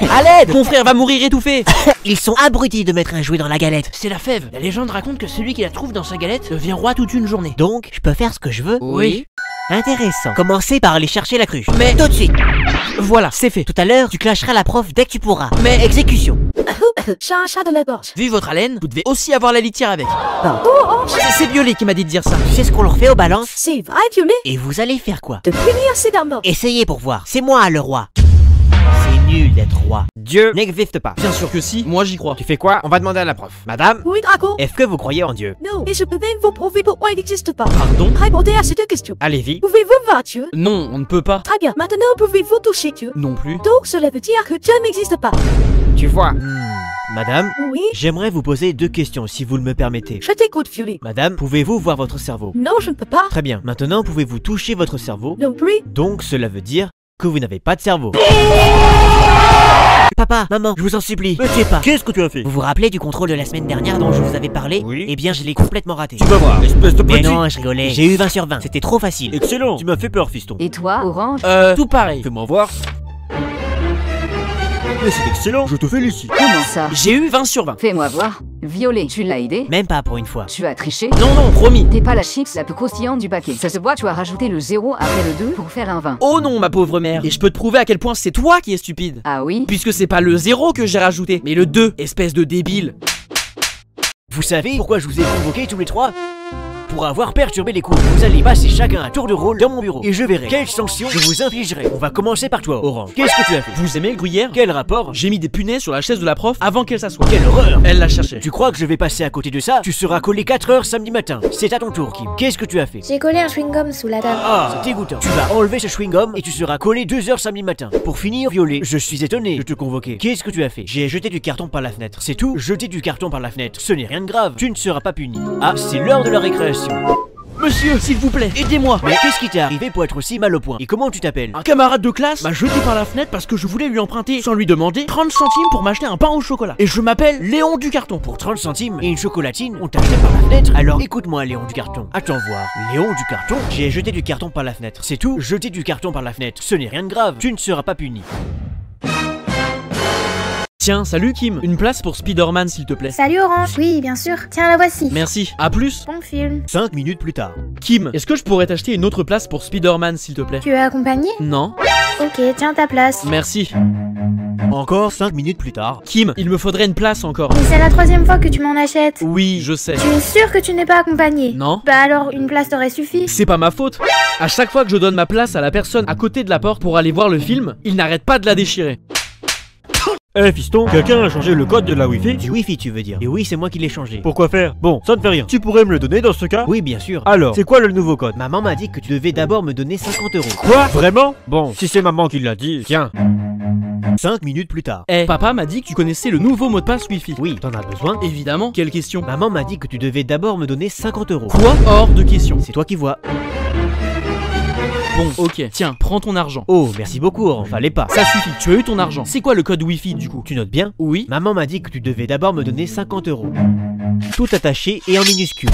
À l'aide! Mon frère va mourir étouffé! Ils sont abrutis de mettre un jouet dans la galette. C'est la fève. La légende raconte que celui qui la trouve dans sa galette devient roi toute une journée. Donc, je peux faire ce que je veux? Oui. Intéressant. Commencez par aller chercher la cruche. Mais Tout de suite. voilà, c'est fait. Tout à l'heure, tu clasheras la prof dès que tu pourras. Mais Exécution. Chat de la gorge. vu votre haleine, vous devez aussi avoir la litière avec. Oh, C'est Violet qui m'a dit de dire ça. Tu sais ce qu'on leur fait aux balances? c'est vrai, Violet. Et vous allez faire quoi? De punir ces dames. Essayez pour voir. C'est moi le roi. C'est nul d'être roi. Dieu n'existe pas. Bien sûr que si, moi j'y crois. Tu fais quoi? On va demander à la prof. Madame, Oui, Draco. est-ce que vous croyez en Dieu? Non, et je peux même vous prouver pourquoi il n'existe pas. Pardon? Répondez à ces deux questions. Allez-y. Pouvez-vous voir Dieu? Non, on ne peut pas. Très bien. Maintenant, pouvez-vous toucher Dieu? Non plus. Donc, cela veut dire que Dieu n'existe pas. Tu vois. Madame, Oui. j'aimerais vous poser 2 questions si vous le me permettez. Je t'écoute, Violet. Madame, pouvez-vous voir votre cerveau? Non, je ne peux pas. Très bien. Maintenant, pouvez-vous toucher votre cerveau? Non plus. Donc, cela veut dire que vous n'avez pas de cerveau. Papa, maman, je vous en supplie, me tuez pas. Qu'est-ce que tu as fait? Vous vous rappelez du contrôle de la semaine dernière dont je vous avais parlé? Oui. Eh bien, je l'ai complètement raté. Tu vas voir, espèce de Mais petit. non, je rigolais. J'ai eu 20 sur 20. C'était trop facile. Excellent. Tu m'as fait peur, fiston. Et toi, Orange? Tout pareil. Fais-moi voir. Mais c'est excellent, je te félicite. Comment ça? J'ai eu 20 sur 20. Fais-moi voir. Violet, tu l'as aidé? Même pas pour une fois. Tu as triché? Non, non, promis. T'es pas la chips la plus croustillante du paquet. Ça se voit, tu as rajouté le 0 après le 2 pour faire un 20. Oh non, ma pauvre mère. Et je peux te prouver à quel point c'est toi qui es stupide. Ah oui? Puisque c'est pas le 0 que j'ai rajouté, mais le 2, espèce de débile. Vous savez pourquoi je vous ai convoqués tous les trois? Pour avoir perturbé les cours. Vous allez passer chacun un tour de rôle dans mon bureau. Et je verrai quelle sanction je vous infligerai. On va commencer par toi, Orange. Qu'est-ce que tu as fait? Vous aimez le gruyère? Quel rapport? J'ai mis des punaises sur la chaise de la prof avant qu'elle s'assoie. Quelle horreur! Elle la cherchait. Tu crois que je vais passer à côté de ça? Tu seras collé 4 heures samedi matin. C'est à ton tour, Kim. Qu'est-ce que tu as fait? J'ai collé un chewing-gum sous la table. Ah, c'est dégoûtant. Tu vas enlever ce chewing-gum et tu seras collé 2 heures samedi matin. Pour finir, Violet, je suis étonné de te convoquer. Qu'est-ce que tu as fait? J'ai jeté du carton par la fenêtre. C'est tout? Jeter du carton par la fenêtre. Ce n'est rien de grave. Tu ne seras pas puni. Ah, c'est l'heure de la récréation. Monsieur, s'il vous plaît, aidez-moi. Mais qu'est-ce qui t'est arrivé pour être aussi mal au point? Et comment tu t'appelles? Un camarade de classe m'a jeté par la fenêtre parce que je voulais lui emprunter, sans lui demander, 30 centimes pour m'acheter un pain au chocolat. Et je m'appelle Léon du Carton. Pour 30 centimes et une chocolatine, on t'a jeté par la fenêtre? Alors écoute-moi, Léon du Carton. Attends voir. Léon du Carton? J'ai jeté du carton par la fenêtre. C'est tout? Jeter du carton par la fenêtre. Ce n'est rien de grave. Tu ne seras pas puni. Tiens, salut Kim. Une place pour Spider-Man s'il te plaît. Salut Orange. Oui, bien sûr. Tiens, la voici. Merci. À plus. Bon film. 5 minutes plus tard. Kim, est-ce que je pourrais t'acheter une autre place pour Spider-Man s'il te plaît? Tu es accompagné? Non. Ok, tiens ta place. Merci. Encore 5 minutes plus tard. Kim, il me faudrait une place encore. Mais c'est la 3e fois que tu m'en achètes. Oui, je sais. Tu es sûr que tu n'es pas accompagné? Non. Bah alors, une place t'aurait suffi. C'est pas ma faute. À chaque fois que je donne ma place à la personne à côté de la porte pour aller voir le film, il n'arrête pas de la déchirer. Eh fiston, quelqu'un a changé le code de la Wi-Fi? Du Wi-Fi, tu veux dire? Et oui, c'est moi qui l'ai changé. Pourquoi faire? Bon, ça ne fait rien. Tu pourrais me le donner dans ce cas? Oui, bien sûr. Alors, c'est quoi le nouveau code? Maman m'a dit que tu devais d'abord me donner 50 €. Quoi? Vraiment? Bon, si c'est maman qui l'a dit, tiens. 5 minutes plus tard. Eh, papa m'a dit que tu connaissais le nouveau mot de passe Wi-Fi. Oui, t'en as besoin? Évidemment. Quelle question? Maman m'a dit que tu devais d'abord me donner 50 €. Quoi? Hors de question. C'est toi qui vois. Bon, ok. Tiens, prends ton argent. Oh, merci beaucoup, Orange. Fallait pas. Ça suffit, tu as eu ton argent. C'est quoi le code Wi-Fi du coup? Tu notes bien? Oui. Maman m'a dit que tu devais d'abord me donner 50 €. Tout attaché et en minuscule.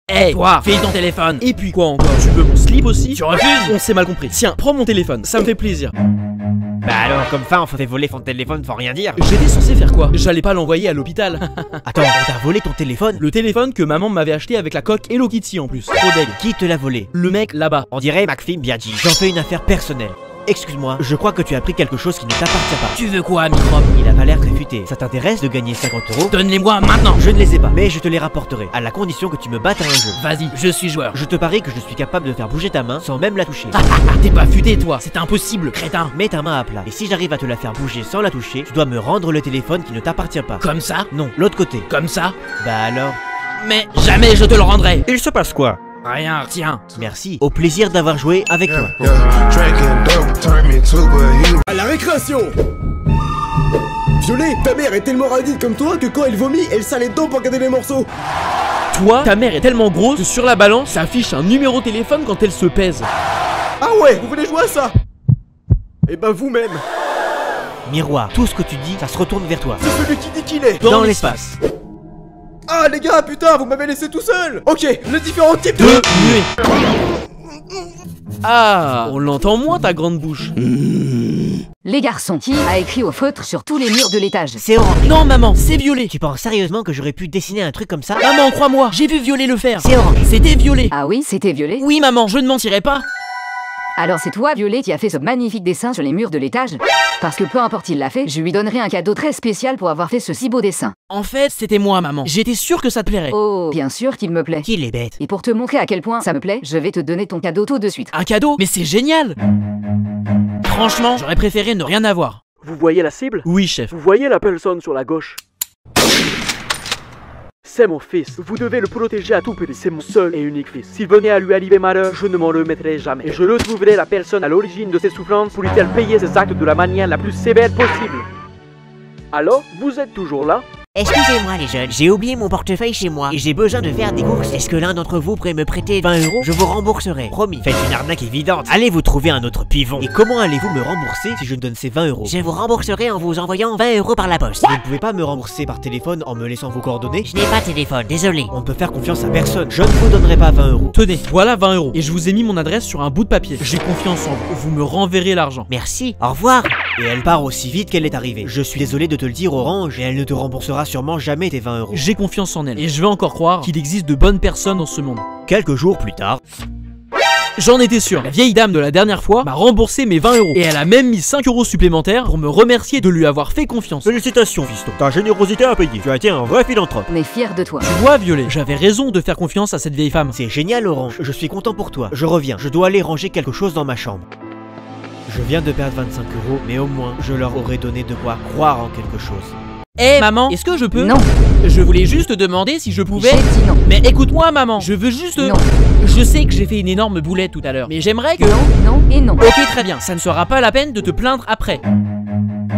Hey, toi, fais ton téléphone. Et puis quoi encore? Tu veux mon slip aussi? Tu refuses? On s'est mal compris. Tiens, prends mon téléphone, ça me fait plaisir. Bah alors, comme ça, on fait voler son téléphone sans rien dire. J'étais censé faire quoi? J'allais pas l'envoyer à l'hôpital. Attends, on t'a volé ton téléphone? Le téléphone que maman m'avait acheté avec la coque Hello Kitty en plus. Trop deg. Qui te l'a volé? Le mec là-bas. On dirait Maxime Biaggi. J'en fais une affaire personnelle. Excuse-moi, je crois que tu as pris quelque chose qui ne t'appartient pas. Tu veux quoi, microbe? Il a pas l'air très futé. Ça t'intéresse de gagner 50 €? Donne-les-moi maintenant. Je ne les ai pas, mais je te les rapporterai, à la condition que tu me battes à un jeu. Vas-y, je suis joueur. Je te parie que je suis capable de faire bouger ta main sans même la toucher. T'es pas futé toi, c'est impossible, crétin. Mets ta main à plat, et si j'arrive à te la faire bouger sans la toucher, tu dois me rendre le téléphone qui ne t'appartient pas. Comme ça? Non, l'autre côté. Comme ça? Bah alors? Mais jamais je te le rendrai. Il se passe quoi? Rien, tiens. Merci, au plaisir d'avoir joué avec toi. À la récréation! Violet, ta mère est tellement radine comme toi que quand elle vomit, elle serre les dents pour garder les morceaux. Toi, ta mère est tellement grosse que sur la balance, ça affiche un numéro de téléphone quand elle se pèse. Ah ouais, vous voulez jouer à ça? Eh ben vous-même, Miroir, tout ce que tu dis, ça se retourne vers toi. c'est celui qui dit qu'il est. Dans l'espace. Ah les gars, putain, vous m'avez laissé tout seul. Ok, les différents types de... Muet. Ah, on l'entend moins ta grande bouche. Les Les garçons. Qui a écrit au feutre sur tous les murs de l'étage? C'est orange. Non maman, c'est violet. Tu penses sérieusement que j'aurais pu dessiner un truc comme ça? Maman, crois-moi, j'ai vu Violet le faire. C'est orange. C'était violet. Ah oui, c'était violet? Oui maman, je ne mentirai pas. Alors c'est toi, Violet, qui a fait ce magnifique dessin sur les murs de l'étage? Parce que peu importe il l'a fait, je lui donnerai un cadeau très spécial pour avoir fait ce si beau dessin. En fait, c'était moi maman. J'étais sûr que ça te plairait. Oh, bien sûr qu'il me plaît. Qu'il est bête. Et pour te montrer à quel point ça me plaît, je vais te donner ton cadeau tout de suite. Un cadeau? Mais c'est génial. Franchement, j'aurais préféré ne rien avoir. Vous voyez la cible? Oui chef. Vous voyez la personne sur la gauche? C'est mon fils. Vous devez le protéger à tout prix. C'est mon seul et unique fils. S'il venait à lui arriver malheur, je ne m'en remettrai jamais. Et je retrouverai la personne à l'origine de ses souffrances pour lui faire payer ses actes de la manière la plus sévère possible. Alors, vous êtes toujours là? Excusez-moi les jeunes, j'ai oublié mon portefeuille chez moi et j'ai besoin de faire des courses. Est-ce que l'un d'entre vous pourrait me prêter 20 €? Je vous rembourserai, promis. Faites une arnaque évidente. Allez vous trouver un autre pivot. Et comment allez-vous me rembourser si je donne ces 20 €? Je vous rembourserai en vous envoyant 20 € par la poste. Vous ne pouvez pas me rembourser par téléphone en me laissant vos coordonnées? Je n'ai pas de téléphone, désolé. On ne peut faire confiance à personne. Je ne vous donnerai pas 20 €. Tenez, voilà 20 €. Et je vous ai mis mon adresse sur un bout de papier. J'ai confiance en vous. Vous me renverrez l'argent. Merci, au revoir. Et elle part aussi vite qu'elle est arrivée. Je suis désolé de te le dire, Orange, et elle ne te remboursera sûrement jamais tes 20 €. J'ai confiance en elle. Et je vais encore croire qu'il existe de bonnes personnes dans ce monde. Quelques jours plus tard, J'en étais sûr. La vieille dame de la dernière fois m'a remboursé mes 20 €. Et elle a même mis 5 € supplémentaires pour me remercier de lui avoir fait confiance. Félicitations, fiston. Ta générosité a payé. Tu as été un vrai philanthrope. On est fiers de toi. Tu vois, Violet, j'avais raison de faire confiance à cette vieille femme. c'est génial, Orange. Je suis content pour toi. Je reviens. Je dois aller ranger quelque chose dans ma chambre. Je viens de perdre 25 €, mais au moins, je leur aurais donné de quoi croire en quelque chose. Eh maman, est-ce que je peux? Non. Je voulais juste te demander si je pouvais. J'ai dit non. Mais écoute-moi maman, je veux juste... Non. Je sais que j'ai fait une énorme boulette tout à l'heure, mais j'aimerais que... Non, non et non. Ok très bien, ça ne sera pas la peine de te plaindre après.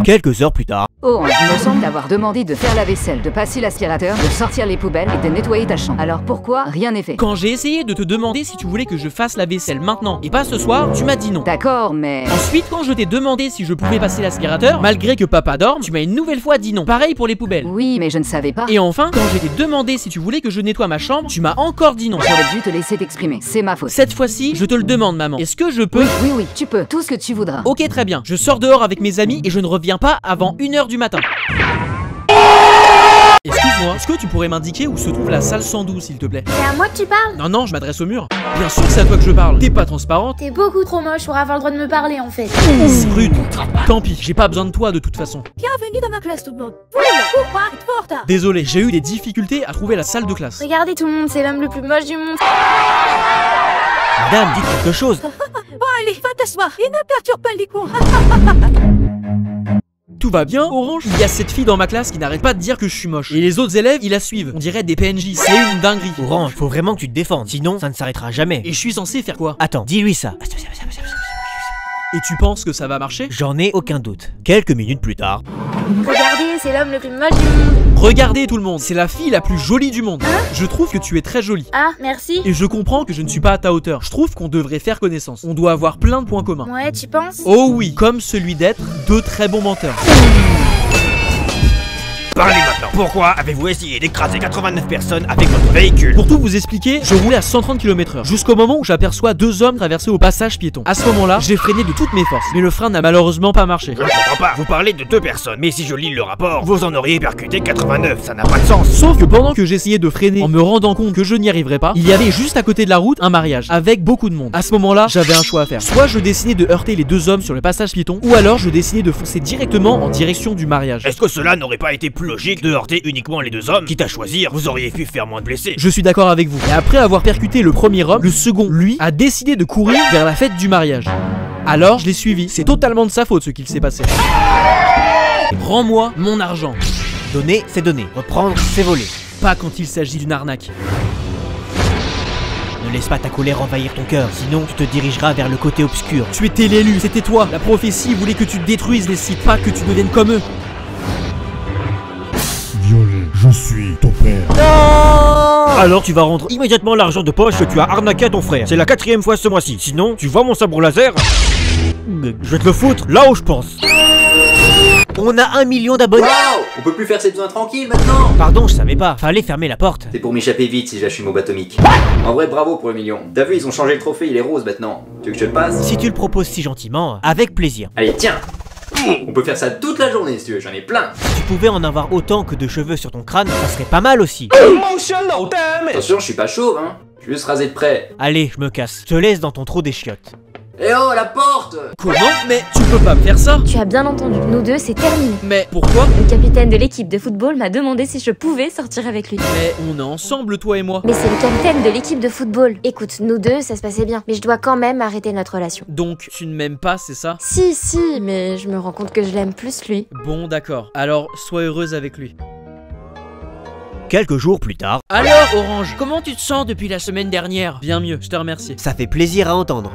Quelques heures plus tard, Orange me semble t'avoir demandé de faire la vaisselle, de passer l'aspirateur, de sortir les poubelles et de nettoyer ta chambre. Alors pourquoi rien n'est fait? Quand j'ai essayé de te demander si tu voulais que je fasse la vaisselle maintenant et pas ce soir, tu m'as dit non. D'accord, mais... Ensuite, quand je t'ai demandé si je pouvais passer l'aspirateur, malgré que papa dorme, tu m'as une nouvelle fois dit non. Pareil pour les poubelles. Oui, mais je ne savais pas. Et enfin, quand je t'ai demandé si tu voulais que je nettoie ma chambre, tu m'as encore dit non. J'aurais dû te laisser t'exprimer. C'est ma faute. Cette fois-ci, je te le demande maman. Est-ce que je peux... Oui, tu peux. Tout ce que tu voudras. Ok très bien, je sors dehors avec mes amis et je ne reviens pas avant 1 h du matin. Excuse-moi, est-ce que tu pourrais m'indiquer où se trouve la salle 112 s'il te plaît? C'est à moi que tu parles? Non non, je m'adresse au mur. Bien sûr que c'est à toi que je parle. T'es pas transparente. T'es beaucoup trop moche pour avoir le droit de me parler en fait. C'est rude. Tant pis, j'ai pas besoin de toi de toute façon. Bienvenue dans ma classe tout le monde. Voilà, pourquoi êtes-vous en retard? Désolé, j'ai eu des difficultés à trouver la salle de classe. Regardez tout le monde, c'est l'homme le plus moche du monde. madame, dites quelque chose. Bon allez, va t'asseoir et ne perturbe pas les cours. Tout va bien, Orange? Il y a cette fille dans ma classe qui n'arrête pas de dire que je suis moche. Et les autres élèves, ils la suivent. On dirait des PNJ, c'est une dinguerie. Orange, faut vraiment que tu te défendes, sinon ça ne s'arrêtera jamais. Et je suis censé faire quoi? Attends, dis-lui ça. Et tu penses que ça va marcher? J'en ai aucun doute. Quelques minutes plus tard, Regardez, c'est l'homme le plus moche du monde. Regardez tout le monde, c'est la fille la plus jolie du monde. Je trouve que tu es très jolie. Ah, merci. Et je comprends que je ne suis pas à ta hauteur. Je trouve qu'on devrait faire connaissance. On doit avoir plein de points communs. Ouais, tu penses? Oh oui, comme celui d'être deux très bons menteurs. Parlez maintenant. Pourquoi avez-vous essayé d'écraser 89 personnes avec votre véhicule? Pour tout vous expliquer, je roulais à 130 km/h jusqu'au moment où j'aperçois deux hommes traverser au passage piéton. À ce moment-là, j'ai freiné de toutes mes forces, mais le frein n'a malheureusement pas marché. Je ne comprends pas. Vous parlez de 2 personnes, mais si je lis le rapport, vous en auriez percuté 89. Ça n'a pas de sens. Sauf que pendant que j'essayais de freiner en me rendant compte que je n'y arriverais pas, il y avait juste à côté de la route un mariage avec beaucoup de monde. À ce moment-là, j'avais un choix à faire. Soit je décidais de heurter les deux hommes sur le passage piéton, ou alors je décidais de foncer directement en direction du mariage. Est-ce que cela n'aurait pas été plus logique de heurter uniquement les deux hommes? Quitte à choisir, vous auriez pu faire moins de blessés. Je suis d'accord avec vous. Et après avoir percuté le premier homme, le second, lui, a décidé de courir vers la fête du mariage. Alors je l'ai suivi. C'est totalement de sa faute ce qu'il s'est passé. Rends-moi mon argent. donner, c'est donner. Reprendre, c'est voler. Pas quand il s'agit d'une arnaque. Ne laisse pas ta colère envahir ton cœur, sinon tu te dirigeras vers le côté obscur. Tu étais l'élu, c'était toi. La prophétie voulait que tu détruises les sites, pas que tu deviennes comme eux. Violet, je suis ton père. Alors tu vas rendre immédiatement l'argent de poche que tu as arnaqué à ton frère. C'est la 4e fois ce mois-ci. Sinon, tu vois mon sabre laser? Je vais te le foutre là où je pense. On a 1 million d'abonnés. Waouh! On peut plus faire ses besoins tranquilles maintenant. Pardon, je savais pas. Fallait fermer la porte. C'est pour m'échapper vite si j'achète mon atomique. En vrai, bravo pour le million. T'as vu, ils ont changé le trophée, il est rose maintenant. Tu veux que je te le passe? Si tu le proposes si gentiment, avec plaisir. Allez, tiens! On peut faire ça toute la journée si tu veux, j'en ai plein. Si tu pouvais en avoir autant que de cheveux sur ton crâne, ça serait pas mal aussi. Attention, je suis pas chauve, hein. Je suis juste rasé de près. Allez, je me casse. Je te laisse dans ton trou des chiottes. Eh oh, la porte! Comment? Mais tu peux pas me faire ça. Tu as bien entendu, nous deux, c'est terminé. Mais pourquoi? Le capitaine de l'équipe de football m'a demandé si je pouvais sortir avec lui. Mais on est ensemble, toi et moi. Mais c'est le capitaine de l'équipe de football. Écoute, nous deux, ça se passait bien. Mais je dois quand même arrêter notre relation. Donc tu ne m'aimes pas, c'est ça? Si, mais je me rends compte que je l'aime plus lui. Bon, d'accord. Alors, sois heureuse avec lui. Quelques jours plus tard. Alors, Orange, comment tu te sens depuis la semaine dernière? Bien mieux, je te remercie. Ça fait plaisir à entendre.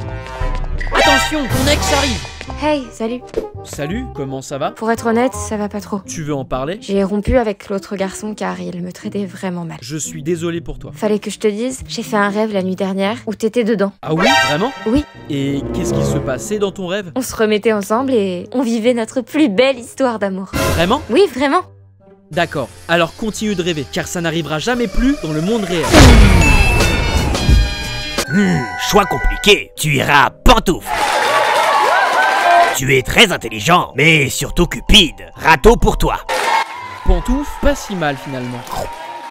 Attention, ton ex arrive. Hey, salut. Salut, comment ça va? Pour être honnête, ça va pas trop. Tu veux en parler? J'ai rompu avec l'autre garçon car il me traitait vraiment mal. Je suis désolé pour toi. Fallait que je te dise, j'ai fait un rêve la nuit dernière où t'étais dedans. Ah oui? Vraiment? Oui. Et qu'est-ce qui se passait dans ton rêve? On se remettait ensemble et on vivait notre plus belle histoire d'amour. Vraiment? Oui, vraiment. D'accord, alors continue de rêver, car ça n'arrivera jamais plus dans le monde réel. Choix compliqué. Tu iras à Pantoufle. Tu es très intelligent, mais surtout cupide. Râteau pour toi. Pantouf, pas si mal finalement.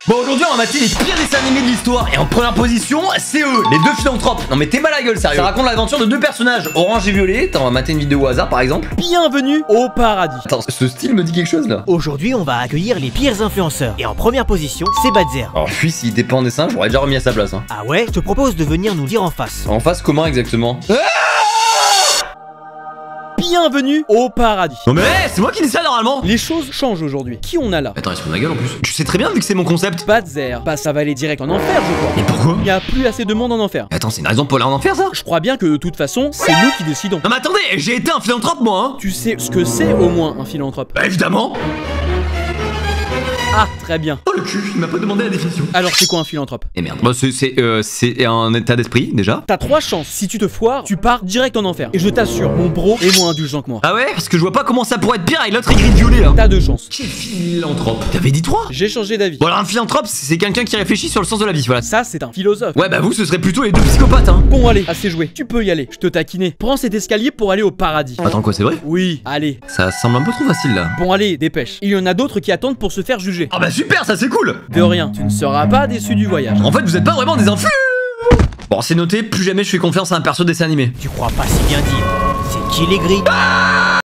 Bon, aujourd'hui on va mater les pires dessins animés de l'histoire. Et en première position, c'est eux, les deux philanthropes. Non mais t'es mal à la gueule, sérieux. Ça raconte l'aventure de deux personnages, Orange et Violet. Attends, on va mater une vidéo au hasard par exemple. Bienvenue au paradis. Attends, ce style me dit quelque chose là. Aujourd'hui, on va accueillir les pires influenceurs. Et en première position, c'est Badzer. Alors lui, s'il était pas en dessin, j'aurais déjà remis à sa place hein. Ah ouais? Je te propose de venir nous dire en face. En face comment exactement? Bienvenue au paradis. Non mais c'est moi qui dis ça normalement. Les choses changent aujourd'hui. Qui on a là? Attends, il se fout de ma gueule en plus. Tu sais très bien vu que c'est mon concept. Badzer. Bah ça va aller direct en enfer je crois. Mais pourquoi? Il n'y a plus assez de monde en enfer. Attends, c'est une raison pour aller en enfer ça? Je crois bien que de toute façon, c'est nous qui décidons. Non mais attendez, j'ai été un philanthrope moi hein. Tu sais ce que c'est au moins un philanthrope? Bah évidemment. Ah, très bien. Oh le cul, il m'a pas demandé la définition. Alors c'est quoi un philanthrope? Et merde. Bah c'est un état d'esprit déjà. T'as 3 chances. Si tu te foires, tu pars direct en enfer. Et je t'assure, mon bro est moins indulgent que moi. Ah ouais? Parce que je vois pas comment ça pourrait être pire avec l'autre aigri violet là. T'as 2 chances. Quel philanthrope? T'avais dit 3? J'ai changé d'avis. Bon alors un philanthrope c'est quelqu'un qui réfléchit sur le sens de la vie, voilà. Ça c'est un philosophe. Ouais bah vous ce serait plutôt les deux psychopathes hein. Bon allez, assez joué. Tu peux y aller. Je te taquinais. Prends cet escalier pour aller au paradis. Attends quoi, c'est vrai? Oui, allez. Ça semble un peu trop facile là. Bon allez, dépêche. Il y en a d'autres qui attendent pour se faire juger. Ah bah super, ça c'est cool. De rien, tu ne seras pas déçu du voyage. En fait vous êtes pas vraiment des influx. Bon c'est noté, plus jamais je fais confiance à un perso de dessin animé. Tu crois pas si bien dire. C'est qui les gris?